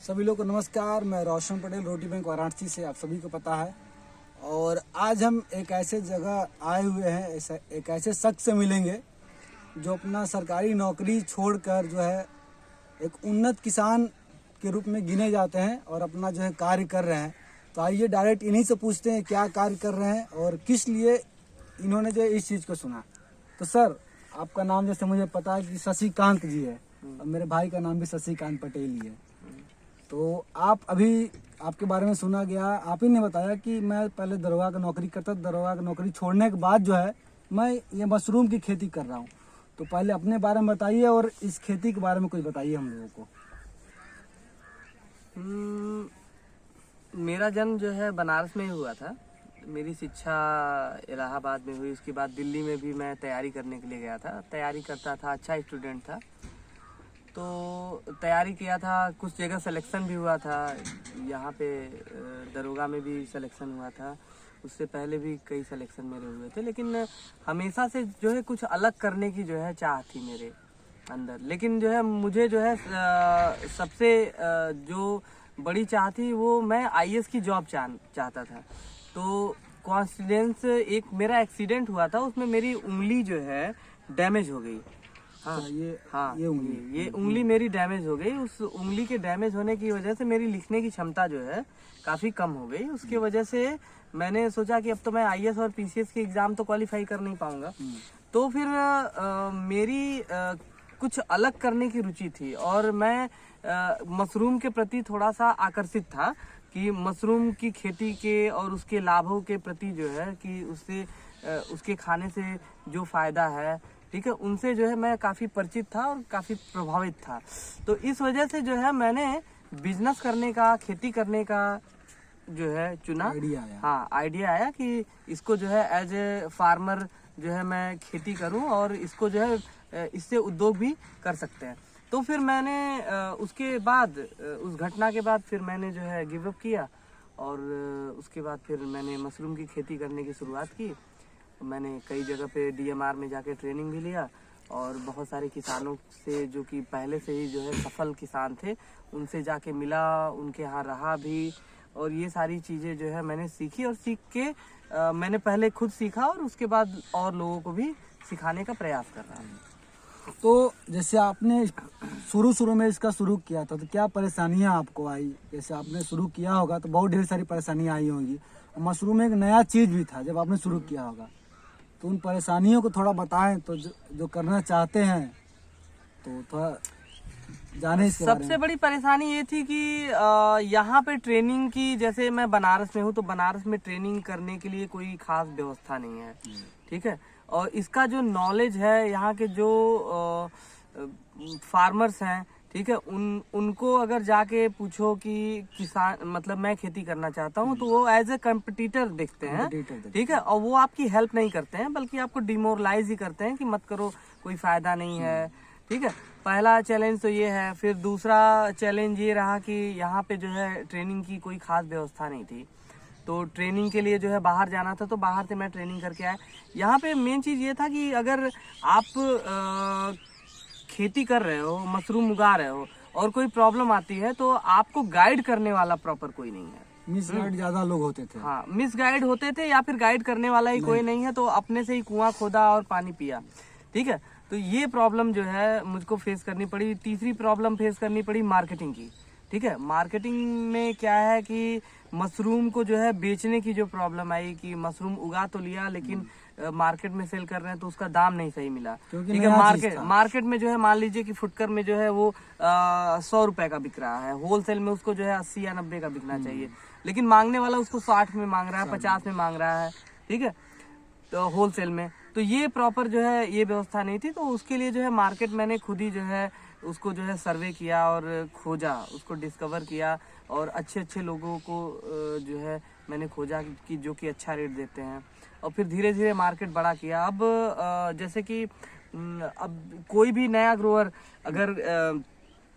सभी लोग को नमस्कार। मैं रोशन पटेल, रोटी बैंक वाराणसी से, आप सभी को पता है। और आज हम एक ऐसे जगह आए हुए हैं, एक ऐसे शख्स से मिलेंगे जो अपना सरकारी नौकरी छोड़कर जो है एक उन्नत किसान के रूप में गिने जाते हैं और अपना जो है कार्य कर रहे हैं। तो आइए डायरेक्ट इन्हीं से पूछते हैं क्या कार्य कर रहे हैं और किस लिए इन्होंने जो इस चीज़ को सुना। तो सर, आपका नाम जैसे मुझे पता है कि शशिकांत जी है और मेरे भाई का नाम भी शशिकांत पटेल ही है। तो आप अभी, आपके बारे में सुना गया, आप ही ने बताया कि मैं पहले दरोगा का नौकरी करता, दरोगा की नौकरी छोड़ने के बाद जो है मैं ये मशरूम की खेती कर रहा हूँ। तो पहले अपने बारे में बताइए और इस खेती के बारे में कुछ बताइए हम लोगों को। मेरा जन्म जो है बनारस में ही हुआ था। मेरी शिक्षा इलाहाबाद में हुई। उसके बाद दिल्ली में भी मैं तैयारी करने के लिए गया था, तैयारी करता था, अच्छा स्टूडेंट था। तो तैयारी किया था, कुछ जगह सिलेक्शन भी हुआ था। यहाँ पे दरोगा में भी सिलेक्शन हुआ था, उससे पहले भी कई सिलेक्शन मेरे हुए थे। लेकिन हमेशा से जो है कुछ अलग करने की जो है चाह थी मेरे अंदर। लेकिन जो है मुझे जो है सबसे जो बड़ी चाह थी वो मैं आईएएस की जॉब चाहता था। तो कोइंसिडेंस, एक मेरा एक्सीडेंट हुआ था, उसमें मेरी उंगली जो है डैमेज हो गई। हाँ, ये उंगली मेरी डैमेज हो गई। उस उंगली के डैमेज होने की वजह से मेरी लिखने की क्षमता जो है काफ़ी कम हो गई। उसके वजह से मैंने सोचा कि अब तो मैं आईएएस और पीसीएस के एग्ज़ाम तो क्वालिफाई कर नहीं पाऊंगा। तो फिर मेरी कुछ अलग करने की रुचि थी और मैं मशरूम के प्रति थोड़ा सा आकर्षित था कि मशरूम की खेती के और उसके लाभों के प्रति जो है कि उससे उसके खाने से जो फ़ायदा है, ठीक है, उनसे जो है मैं काफ़ी परिचित था और काफ़ी प्रभावित था। तो इस वजह से जो है मैंने बिजनेस करने का, खेती करने का जो है चुना। आइडिया आया कि इसको जो है एज ए फार्मर जो है मैं खेती करूं और इसको जो है इससे उद्योग भी कर सकते हैं। तो फिर मैंने उसके बाद, उस घटना के बाद फिर मैंने जो है गिव अप किया और उसके बाद फिर मैंने मशरूम की खेती करने की शुरुआत की। मैंने कई जगह पे डीएमआर में जाके ट्रेनिंग भी लिया और बहुत सारे किसानों से जो कि पहले से ही जो है सफल किसान थे, उनसे जाके मिला, उनके यहाँ रहा भी। और ये सारी चीज़ें जो है मैंने सीखी और सीख के मैंने पहले खुद सीखा और उसके बाद और लोगों को भी सिखाने का प्रयास कर रहा हूँ। तो जैसे आपने शुरू में इसका शुरू किया था तो क्या परेशानियां आपको आई? जैसे आपने शुरू किया होगा तो बहुत ढेर सारी परेशानियां आई होंगी। मशरूम एक नया चीज़ भी था जब आपने शुरू किया होगा, तो उन परेशानियों को थोड़ा बताएं तो जो करना चाहते हैं तो थोड़ा जाने इसके बारे में। सबसे बड़ी परेशानी ये थी कि यहाँ पे ट्रेनिंग की, जैसे मैं बनारस में हूँ तो बनारस में ट्रेनिंग करने के लिए कोई खास व्यवस्था नहीं है, ठीक है। और इसका जो नॉलेज है यहाँ के जो फार्मर्स हैं, ठीक है, उनको अगर जाके पूछो कि किसान, मतलब मैं खेती करना चाहता हूँ, तो वो एज ए कंपटीटर देखते हैं, ठीक है। और वो आपकी हेल्प नहीं करते हैं बल्कि आपको डिमोरलाइज ही करते हैं कि मत करो, कोई फायदा नहीं है, ठीक है। पहला चैलेंज तो ये है। फिर दूसरा चैलेंज ये रहा कि यहाँ पे जो है ट्रेनिंग की कोई खास व्यवस्था नहीं थी। तो ट्रेनिंग के लिए जो है बाहर जाना था, तो बाहर से मैं ट्रेनिंग करके आया। यहाँ पे मेन चीज़ ये था कि अगर आप खेती कर रहे हो, मशरूम उगा रहे हो और कोई प्रॉब्लम आती है तो आपको गाइड करने वाला प्रॉपर कोई नहीं है। मिसगाइड ज्यादा लोग होते थे। हाँ, मिसगाइड होते थे या फिर गाइड करने वाला ही कोई नहीं है, तो अपने से ही कुआं खोदा और पानी पिया, ठीक है। तो ये प्रॉब्लम जो है मुझको फेस करनी पड़ी। तीसरी प्रॉब्लम फेस करनी पड़ी मार्केटिंग की, ठीक है। मार्केटिंग में क्या है कि मशरूम को जो है बेचने की जो प्रॉब्लम आई कि मशरूम उगा तो लिया लेकिन मार्केट में सेल कर रहे हैं तो उसका दाम नहीं सही मिला, ठीक है। मार्केट में जो है मान लीजिए कि फुटकर में जो है वो 100 रुपए का बिक रहा है, होलसेल में उसको जो है 80 या 90 का बिकना चाहिए, लेकिन मांगने वाला उसको 60 में मांग रहा है, 50 में मांग रहा है, ठीक है, तो होलसेल में। तो ये प्रॉपर जो है ये व्यवस्था नहीं थी। तो उसके लिए जो है मार्केट मैंने खुद ही जो है उसको जो है सर्वे किया और खोजा, उसको डिस्कवर किया और अच्छे अच्छे लोगों को जो है मैंने खोजा कि जो कि अच्छा रेट देते हैं। और फिर धीरे धीरे मार्केट बड़ा किया। अब जैसे कि अब कोई भी नया ग्रोअर अगर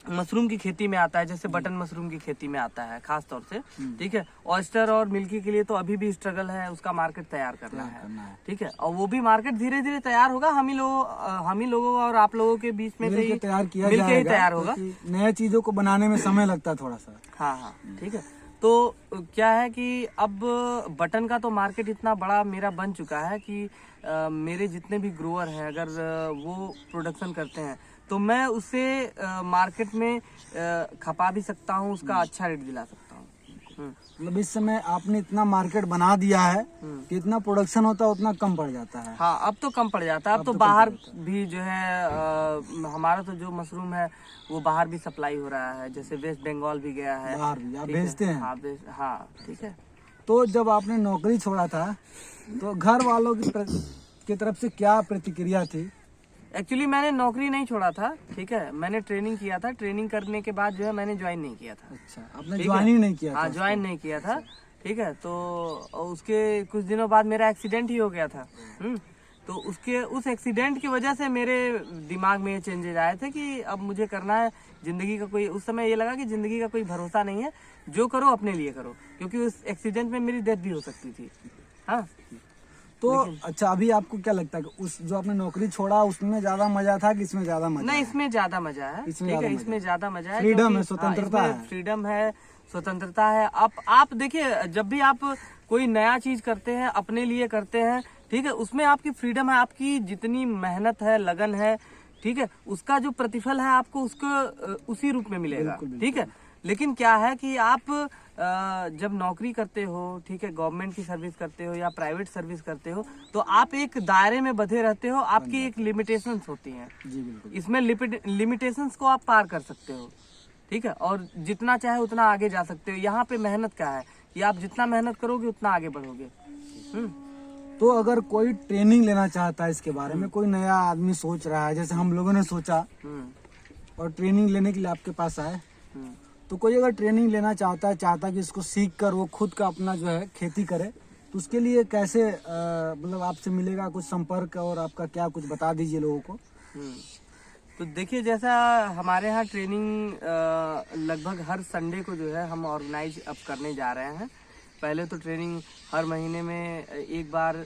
मशरूम की खेती में आता है, जैसे बटन मशरूम की खेती में आता है खास तौर से, ठीक है। ऑयस्टर और मिल्की के लिए तो अभी भी स्ट्रगल है, उसका मार्केट तैयार करना है, ठीक है। और वो भी मार्केट धीरे धीरे तैयार होगा, हम ही लोगों और आप लोगों के बीच में से ही तैयार किया मिलके ही तैयार होगा। नए चीजों को बनाने में समय लगता है थोड़ा सा। हाँ, ठीक है। तो क्या है कि अब बटन का तो मार्केट इतना बड़ा मेरा बन चुका है कि मेरे जितने भी ग्रोअर हैं, अगर वो प्रोडक्शन करते हैं तो मैं उसे मार्केट में खपा भी सकता हूँ, उसका अच्छा रेट दिला सकता हूँ। मतलब इस समय आपने इतना मार्केट बना दिया है कि इतना प्रोडक्शन होता है उतना कम पड़ जाता है। हाँ, अब तो कम पड़ जाता है। अब तो बाहर भी जो है हमारा तो जो मशरूम है वो बाहर भी सप्लाई हो रहा है, जैसे वेस्ट बंगाल भी गया है। बाहर भी आप भेजते हैं? हाँ, ठीक है। तो जब आपने नौकरी छोड़ा था तो घर वालों की तरफ से क्या प्रतिक्रिया थी? एक्चुअली मैंने नौकरी नहीं छोड़ा था, ठीक है। मैंने ट्रेनिंग किया था, ट्रेनिंग करने के बाद जो है मैंने ज्वाइन नहीं किया था। अच्छा, आपने ज्वाइन ही नहीं किया था? हाँ, ज्वाइन नहीं किया था, ठीक है। तो उसके कुछ दिनों बाद मेरा एक्सीडेंट ही हो गया था। तो उस एक्सीडेंट की वजह से मेरे दिमाग में ये चेंजेस आए थे कि अब मुझे करना है जिंदगी का कोई, उस समय ये लगा कि जिंदगी का कोई भरोसा नहीं है, जो करो अपने लिए करो, क्योंकि उस एक्सीडेंट में मेरी डेथ भी हो सकती थी। हाँ, तो अच्छा, अभी आपको क्या लगता है कि उस जो आपने नौकरी छोड़ा उसमें ज्यादा मजा था कि इसमें ज्यादा मजा? नहीं, इसमें ज्यादा मजा है, ठीक है। इसमें ज्यादा मजा है, फ्रीडम है, स्वतंत्रता है। फ्रीडम है, स्वतंत्रता है। आप देखिए, जब भी आप कोई नया चीज करते हैं, अपने लिए करते हैं, ठीक है, उसमें आपकी फ्रीडम है। आपकी जितनी मेहनत है, लगन है, ठीक है, उसका जो प्रतिफल है आपको उसको उसी रूप में मिलेगा, ठीक है। लेकिन क्या है कि आप जब नौकरी करते हो, ठीक है, गवर्नमेंट की सर्विस करते हो या प्राइवेट सर्विस करते हो, तो आप एक दायरे में बंधे रहते हो, आपकी एक लिमिटेशंस होती हैं। जी बिल्कुल। इसमें लिमिटेशंस को आप पार कर सकते हो, ठीक है, और जितना चाहे उतना आगे जा सकते हो। यहाँ पे मेहनत क्या है कि आप जितना मेहनत करोगे उतना आगे बढ़ोगे। तो अगर कोई ट्रेनिंग लेना चाहता है इसके बारे में, कोई नया आदमी सोच रहा है, जैसे हम लोगों ने सोचा और ट्रेनिंग लेने के लिए आपके पास आए, तो कोई अगर ट्रेनिंग लेना चाहता है कि इसको सीख कर वो खुद का अपना जो है खेती करे, तो उसके लिए कैसे मतलब आपसे मिलेगा कुछ संपर्क, और आपका क्या कुछ बता दीजिए लोगों को। तो देखिए, जैसा हमारे यहाँ ट्रेनिंग लगभग हर संडे को जो है हम ऑर्गेनाइज अब करने जा रहे हैं। पहले तो ट्रेनिंग हर महीने में एक बार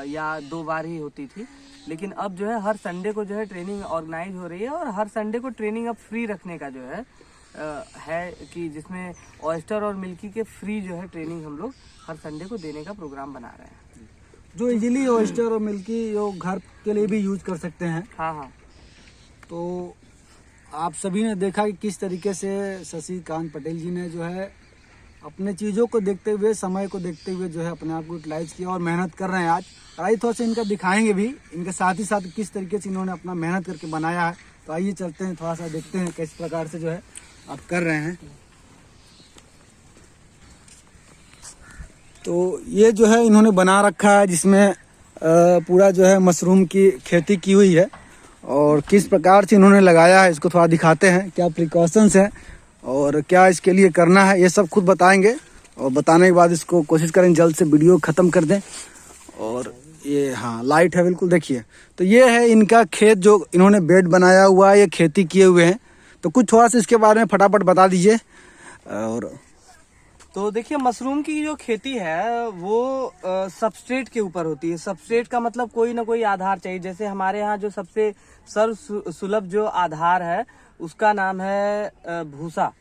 या 2 बार ही होती थी, लेकिन अब जो है हर संडे को जो है ट्रेनिंग ऑर्गेनाइज हो रही है। और हर संडे को ट्रेनिंग अब फ्री रखने का जो है कि जिसमें ऑयस्टर और मिल्की के फ्री जो है ट्रेनिंग हम लोग हर संडे को देने का प्रोग्राम बना रहे हैं, जो इजीली ऑयस्टर और मिल्की जो घर के लिए भी यूज कर सकते हैं। हाँ। तो आप सभी ने देखा कि किस तरीके से शशिकांत पटेल जी ने जो है अपने चीज़ों को देखते हुए, समय को देखते हुए जो है अपने आप को यूटिलाइज किया और मेहनत कर रहे हैं आज। आइए थोड़ा सा इनका दिखाएंगे भी, इनके साथ ही साथ किस तरीके से इन्होंने अपना मेहनत करके बनाया है। तो आइए चलते हैं, थोड़ा सा देखते हैं किस प्रकार से जो है आप कर रहे हैं। तो ये जो है इन्होंने बना रखा है, जिसमें पूरा जो है मशरूम की खेती की हुई है, और किस प्रकार से इन्होंने लगाया है इसको थोड़ा दिखाते हैं, क्या प्रिकॉशंस हैं और क्या इसके लिए करना है, ये सब खुद बताएंगे। और बताने के बाद इसको कोशिश करें जल्द से वीडियो ख़त्म कर दें। और ये हाँ, लाइट है बिल्कुल, देखिए। तो ये है इनका खेत, जो इन्होंने बेड बनाया हुआ है, ये खेती किए हुए हैं। तो कुछ थोड़ा सा इसके बारे में फटाफट बता दीजिए। और तो देखिए, मशरूम की जो खेती है वो सबस्ट्रेट के ऊपर होती है। सबस्ट्रेट का मतलब कोई ना कोई आधार चाहिए। जैसे हमारे यहाँ जो सबसे सर्व सुलभ जो आधार है उसका नाम है भूसा,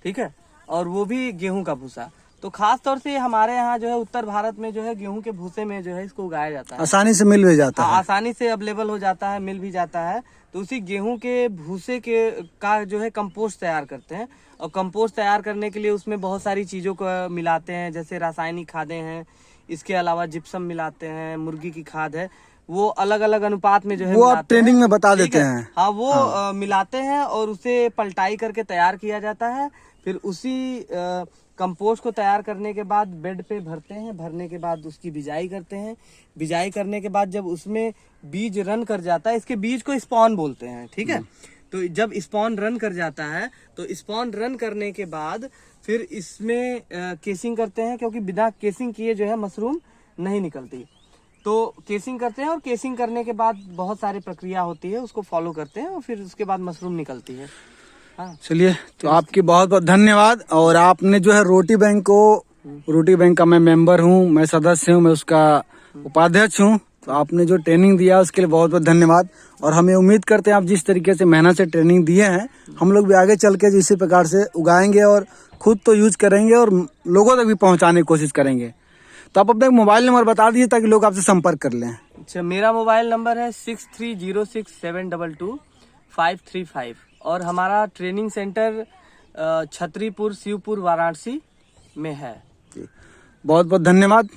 ठीक है, और वो भी गेहूं का भूसा। तो खास तौर से हमारे यहाँ जो है उत्तर भारत में जो है गेहूं के भूसे में जो है इसको उगाया जाता है। आसानी से मिल भी जाता है, आसानी से अवेलेबल हो जाता है, मिल भी जाता है। तो उसी गेहूं के भूसे के का जो है कंपोस्ट तैयार करते हैं। और कंपोस्ट तैयार करने के लिए उसमें बहुत सारी चीज़ों को मिलाते हैं, जैसे रासायनिक खादें हैं, इसके अलावा जिप्सम मिलाते हैं, मुर्गी की खाद है, वो अलग अलग अनुपात में जो है वो आप ट्रेनिंग में बता देते हैं। हाँ, वो मिलाते हैं और उसे पलटाई करके तैयार किया जाता है। फिर उसी कंपोस्ट को तैयार करने के बाद बेड पे भरते हैं। भरने के बाद उसकी बिजाई करते हैं। बिजाई करने के बाद जब उसमें बीज रन कर जाता है, इसके बीज को स्पॉन बोलते हैं, ठीक है। तो जब स्पॉन रन कर जाता है, तो स्पॉन रन करने के बाद फिर इसमें केसिंग करते हैं, क्योंकि बिना केसिंग किए जो है मशरूम नहीं निकलती। तो केसिंग करते हैं, और केसिंग करने के बाद बहुत सारी प्रक्रिया होती है, उसको फॉलो करते हैं, और फिर उसके बाद मशरूम निकलती है। हाँ। चलिए, तो आपकी बहुत बहुत धन्यवाद। और आपने जो है रोटी बैंक का मैं मेंबर हूँ, मैं सदस्य हूँ, मैं उसका उपाध्यक्ष हूँ। तो आपने जो ट्रेनिंग दिया उसके लिए बहुत बहुत धन्यवाद। और हमें उम्मीद करते हैं आप जिस तरीके से मेहनत से ट्रेनिंग दिए हैं, हम लोग भी आगे चल के इसी प्रकार से उगाएंगे और खुद तो यूज करेंगे और लोगों तक भी पहुंचाने की कोशिश करेंगे। तो आप अपना मोबाइल नंबर बता दीजिए ताकि लोग आपसे संपर्क कर लें। अच्छा, मेरा मोबाइल नंबर है 6306722535 और हमारा ट्रेनिंग सेंटर छतरीपुर शिवपुर वाराणसी में है। बहुत बहुत धन्यवाद।